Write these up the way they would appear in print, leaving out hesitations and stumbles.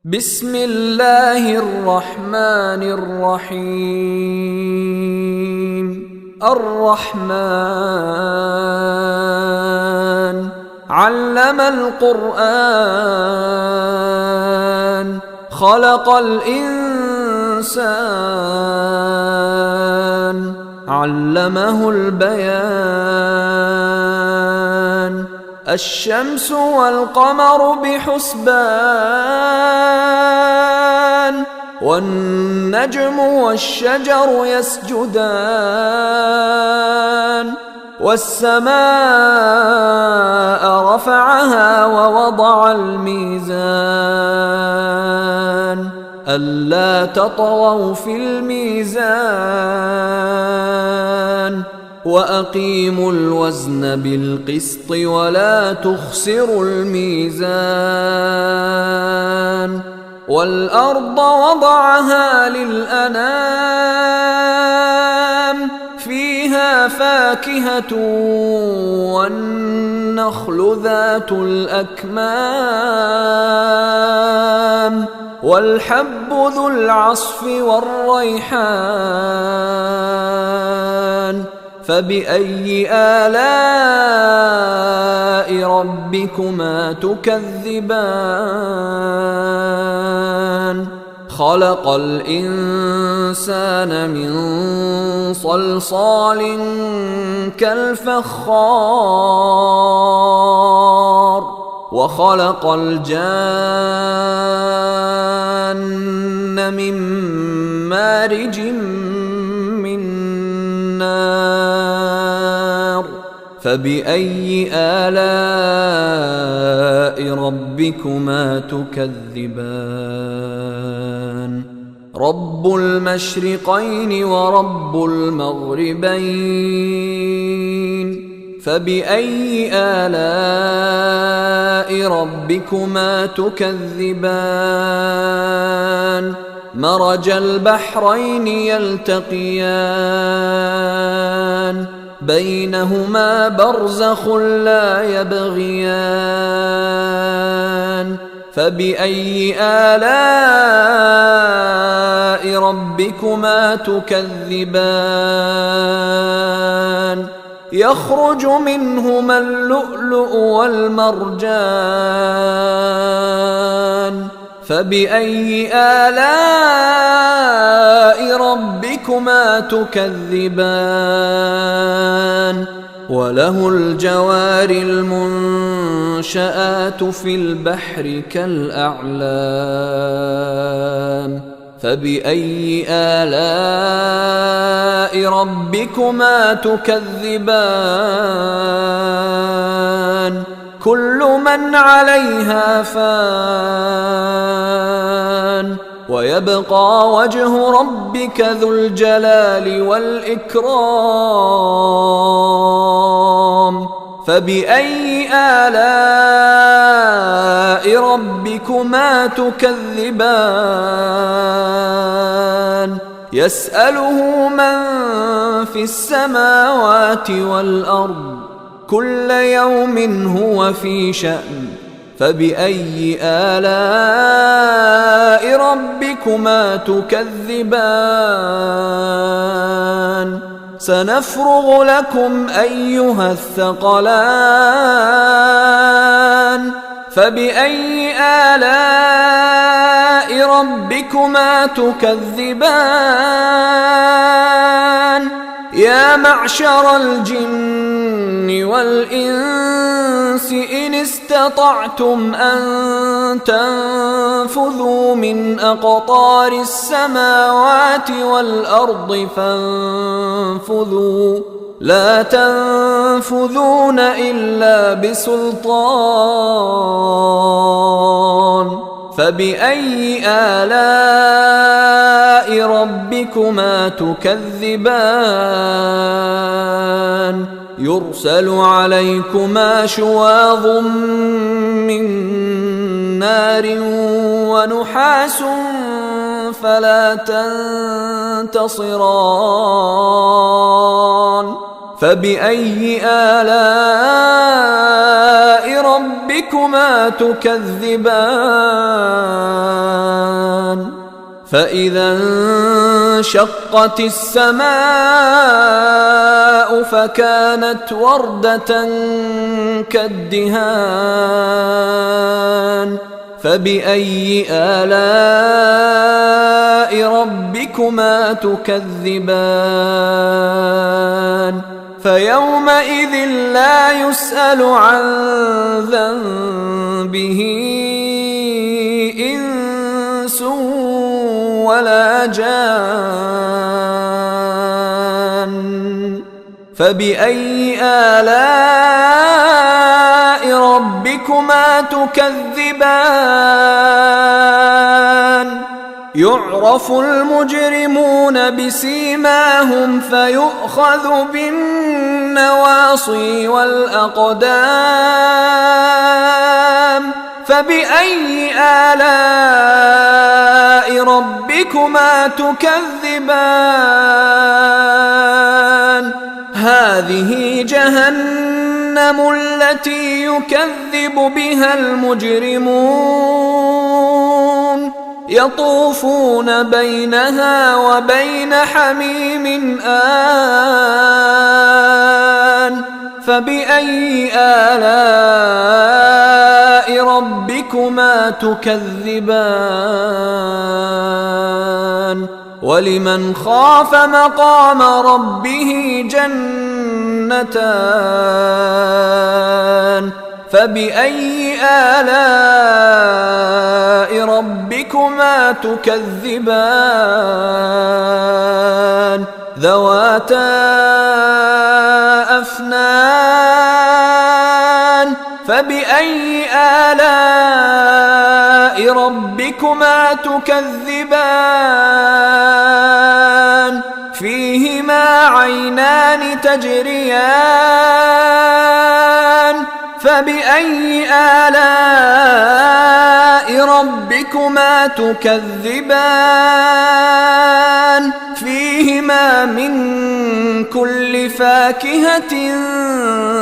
بسم الله الرحمن الرحيم الرحمن علم القرآن خلق الإنسان علمه البيان الشمس والقمر بحسبان والنجم والشجر يسجدان والسماء رفعها ووضع الميزان ألا تطغوا في الميزان وأقيموا الوزن بالقسط ولا تخسروا الميزان والأرض وضعها للأنام فيها فاكهة والنخل ذات الأكمام والحب ذو العصف والريحان فبأي آلاء ربكما تكذبان خلق الإنسان من صلصال كالفخار وخلق الجان من مارج من نار فبأي آلاء ربكما تكذبان رب المشرقين ورب المغربين فبأي آلاء ربكما تكذبان مرج البحرين يلتقيان بينهما برزخ لا يبغيان فبأي آلاء ربكما تكذبان يخرج منهما اللؤلؤ والمرجان فبأي آلاء ربكما تكذبان وله الجوار المنشآت في البحر كالأعلام فبأي آلاء ربكما تكذبان كل من عليها فان ويبقى وجه ربك ذو الجلال والإكرام فبأي آلاء ربكما تكذبان يسأله من في السماوات والأرض كل يوم هو في شأن فبأي آلاء ربكما تكذبان سنفرغ لكم أيها الثقلان فبأي آلاء ربكما تكذبان يا معشر الجن والإنس إن استطعتم أن تنفذوا من أقطار السماوات والأرض فانفذوا لا تنفذون إلا بسلطان فبأي آلاء ربكما تكذبان يرسل عليكما شواظ من نار ونحاس فلا تنتصران فبأي آلاء ربكما تكذبان فإذا انشقت السماء فكانت وردة كالدهان فبأي آلاء ربكما تكذبان فيومئذ لا يسأل عن ذنبه إنس ولا جان فبأي آلاء ربكما تكذبان يعرف المجرمون بسيماهم فيؤخذ بالنواصي والأقدام فبأي آلاء ربكما تكذبان هذه جهنم التي يكذب بها المجرمون يطوفون بينها وبين حميم آن فبأي آلاء ربكما تكذبان ولمن خاف مقام ربه جنتان فبأي آلاء ربكما تكذبان ذواتا أفنان فبأي آلاء ربكما تكذبان فيهما عينان تجريان فبأي آلاء ربكما تكذبان فيهما من كل فاكهة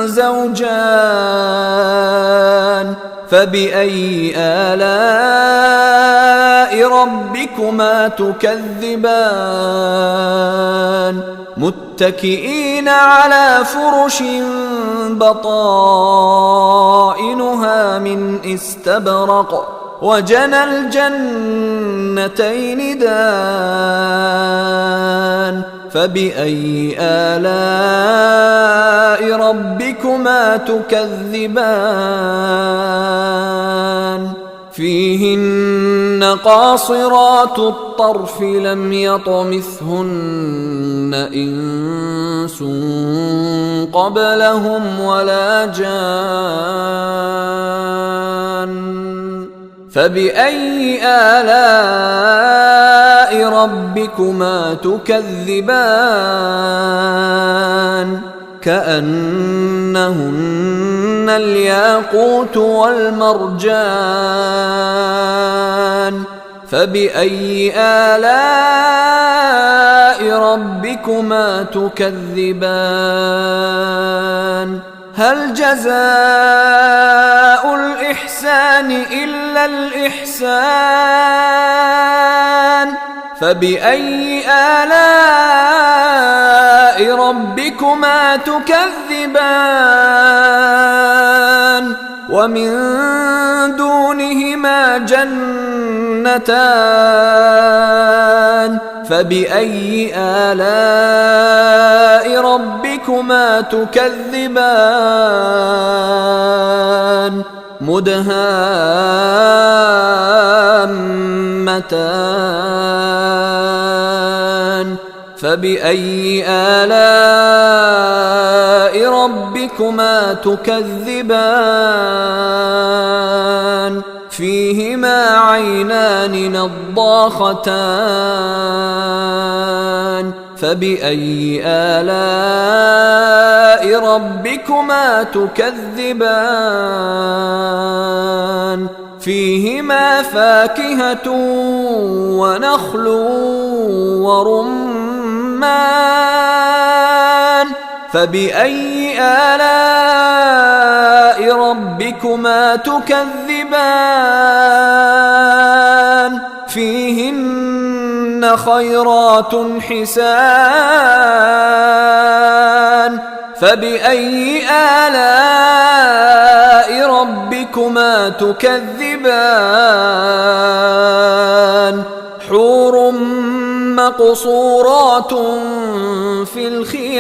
زوجان فبأي آلاء ربكما تكذبان متكئين على فرش بطائنها من استبرق وجنى الجنتين دان فبأي آلاء ربكما تكذبان فيهن قاصرات الطرف لم يطمثهن إنس قبلهم ولا جان فبأي آلاء ربكما تكذبان كأنهن الياقوت والمرجان فبأي آلاء ربكما تكذبان هل جزاء الإحسان إلا الإحسان فبأي آلاء ربكما تكذبان ومن دونهما جنتان فبأي آلاء ربكما تكذبان مدهامتان فبأي آلاء ربكما تكذبان فيهما عينان نضاختان فبأي آلاء ربكما تكذبان فيهما فاكهة ونخل ورمان فبأي آلاء ربكما تكذبان فيهن خيرات حسان فبأي آلاء ربكما تكذبان حور مقصورات في الخيام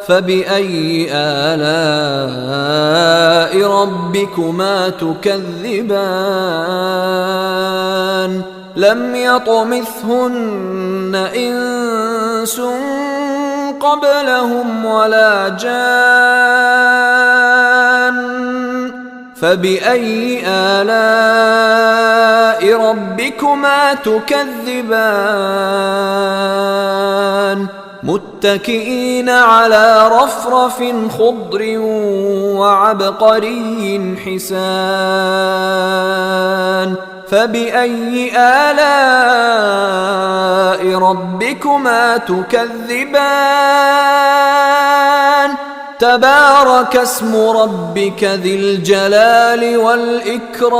فبأي آلاء ربكما تكذبان لم يطمثهن إنس قبلهم ولا جان فبأي آلاء ربكما تكذبان متكئين على رفرف خضر وعبقري حسان فبأي آلاء ربكما تكذبان تبارك اسم ربك ذي الجلال والإكرام